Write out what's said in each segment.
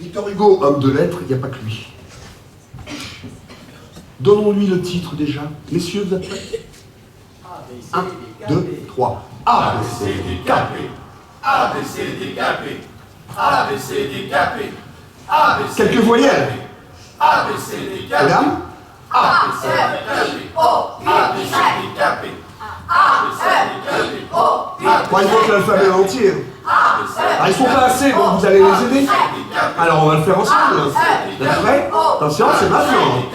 Victor Hugo, homme de lettres, il n'y a pas que lui. Donnons-lui le titre déjà. Messieurs, vous êtes prêts? 1, 2, 3. A, B, C, D, K, P. A, B, C, D, K, P. A, B, C, D, K, P. A, B, C, D, K, P. Quelques voyelles. A, B, C, D, K, P. Mesdames. A, B, C, D, K, P. A, B, C, D, K, P. A, B, C, D, K, P. Bon, il faut que l'alphabet est entier. Ah, ils sont pas assez, donc vous allez les aider. Alors on va le faire ensemble. Vous êtes prêts? Attention, c'est maintenant.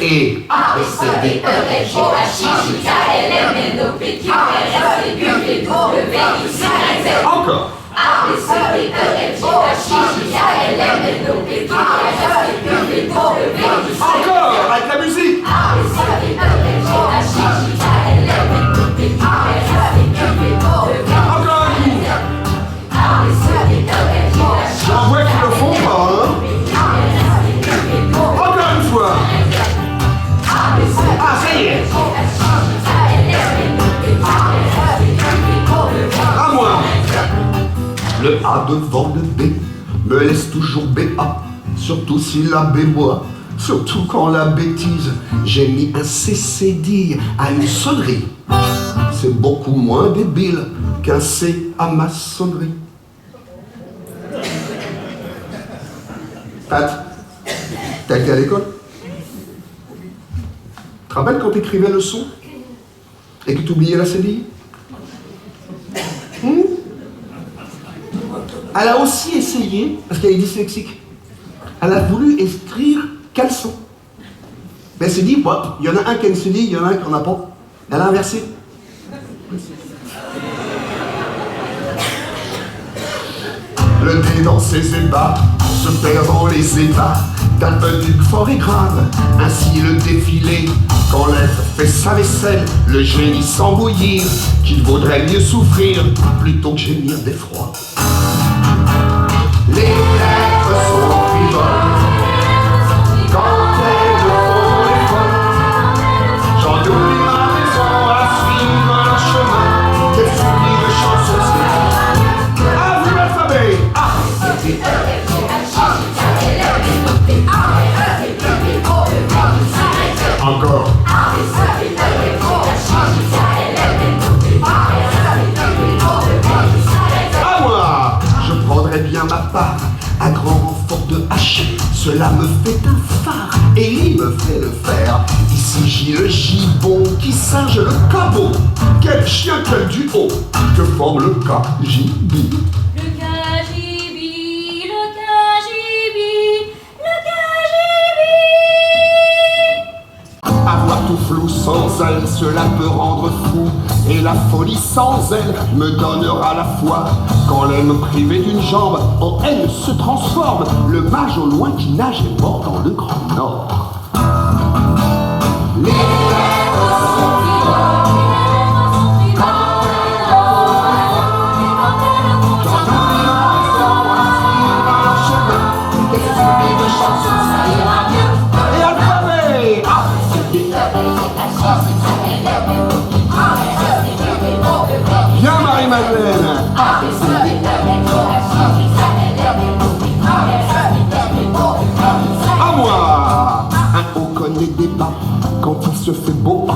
Et A, B, C, D, E, F, G, H, I, J, K, L, M, N, O, P, Q, R, S, T, U, V, W, X, Y, Z. encore. A, B, C, D, E, F, G, H, I, J, K, L, M, N, O, P, Q, R, S, T, U, V, W, X, Y, Z. Encore, avec la musique. A, B, C, D, E, F, G, H, I, J, K, L, M, N, O, P, Q, R, S, T, U, V, W, Encore un coup. A, B, C, D, E, F, G, H, I, J'en vois qui le font pas, hein. Encore une fois. Ah, ça y est. À moi. Le A devant le B me laisse toujours BA. Surtout si la B boit. Surtout quand la bêtise. J'ai mis un CCD à une sonnerie. C'est beaucoup moins débile qu'un C à maçonnerie. Pat, t'as été à l'école? Tu te rappelles quand t'écrivais le son et que t'oubliais la CDI? Elle a aussi essayé, parce qu'elle est dyslexique, elle a voulu écrire caleçon. Mais elle s'est dit, bah, il y en a un qui a une CDI, il y en a un qui n'en a pas. Elle a inversé. Le dé dans ses ébats se perd dans les ébats d'un eunuque fort et grave. Ainsi le défilé, quand l'être fait sa vaisselle, le génie sans bouillir, qu'il vaudrait mieux souffrir plutôt que gémir d'effroi. Les lettres sont frivoles quand elles font les folles. J'en oublie ma maison à suivre leur chemin, des fouilles de chansons scriptes. À vous l'alphabet! Encore. À moi, je prendrai bien ma part à grand renfort de H. Cela me fait un phare et il me fait le faire. Ici j'ai le gibon qui singe le cabot. Quel chien, quel duo que forme le KGB. Avoir tout flou sans elle, cela peut rendre fou. Et la folie sans elle me donnera la foi. Quand l'elle me privée d'une jambe, en haine se transforme. Le mage au loin qui nage est mort dans le grand nord. Les lettres sont vivantes. Quand elles j'en oublie ma maison à suivre leur chemin. Des fouilles de chansons, ça ira mieux. Et alphabet! Viens Marie-Madeleine. À moi. Un haut connaît des bas quand il se fait beau.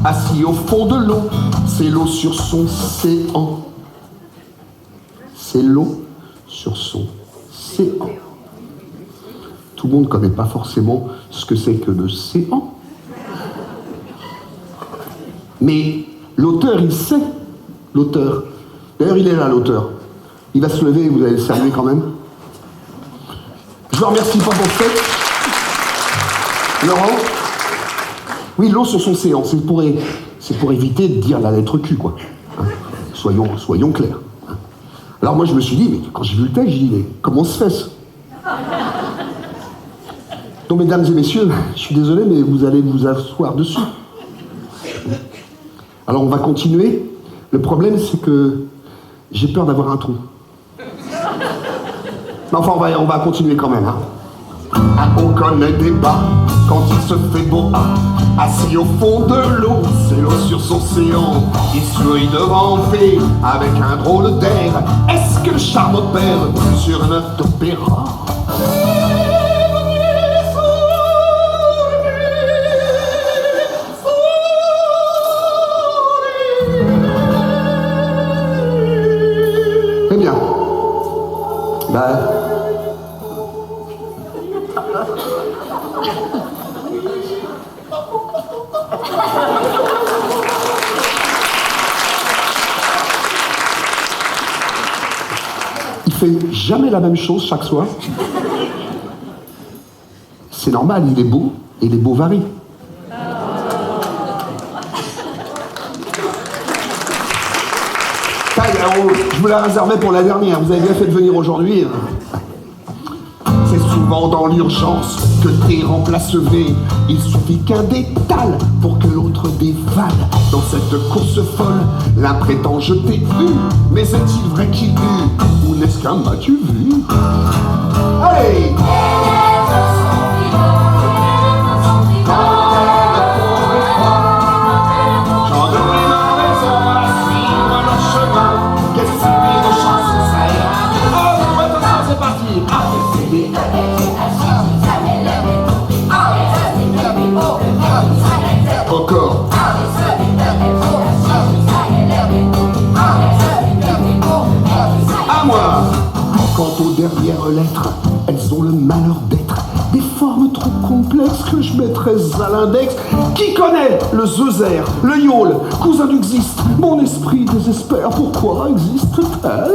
Assis au fond de l'eau, c'est l'eau sur son séant. C'est l'eau sur son séant. Tout le monde ne connaît pas forcément ce que c'est que le séant. Mais l'auteur, il sait. L'auteur. D'ailleurs, il est là, l'auteur. Il va se lever et vous allez le saluer quand même. Je vous remercie pas pour ça. Laurent? Oui, l'eau sur son séant. C'est pour éviter de dire la lettre Q, quoi. Hein? Soyons clairs. Hein? Alors moi, je me suis dit, mais quand j'ai vu le texte, j'ai dit, mais comment se fait-ce? Donc, mesdames et messieurs, je suis désolé, mais vous allez vous asseoir dessus. Alors, on va continuer. Le problème, c'est que j'ai peur d'avoir un trou. Mais enfin, on va continuer quand même. Hein. On connaît des bas quand il se fait beau. Assis au fond de l'eau, c'est l'eau sur son séant. Il sourit de ramper avec un drôle d'air. Est-ce que le charme opère sur notre opéra? Il fait jamais la même chose chaque soir. C'est normal, il est beau, et les beaux varient. Je vous la réservais pour la dernière, vous avez bien fait de venir aujourd'hui. C'est souvent dans l'urgence que T remplace V. Il suffit qu'un détale pour que l'autre dévale. Dans cette course folle, l'un prétend je t'ai eu. Mais est-il vrai qu'il eut? Ou n'est-ce qu'un m'as-tu vu? Allez! Encore. À moi. Quant aux dernières lettres, elles ont le malheur d'être des formes trop complexes que je mettrais à l'index. Qui connaît le zeuser, le yole, cousin du xiste? Mon esprit désespère, pourquoi existe-t-elle?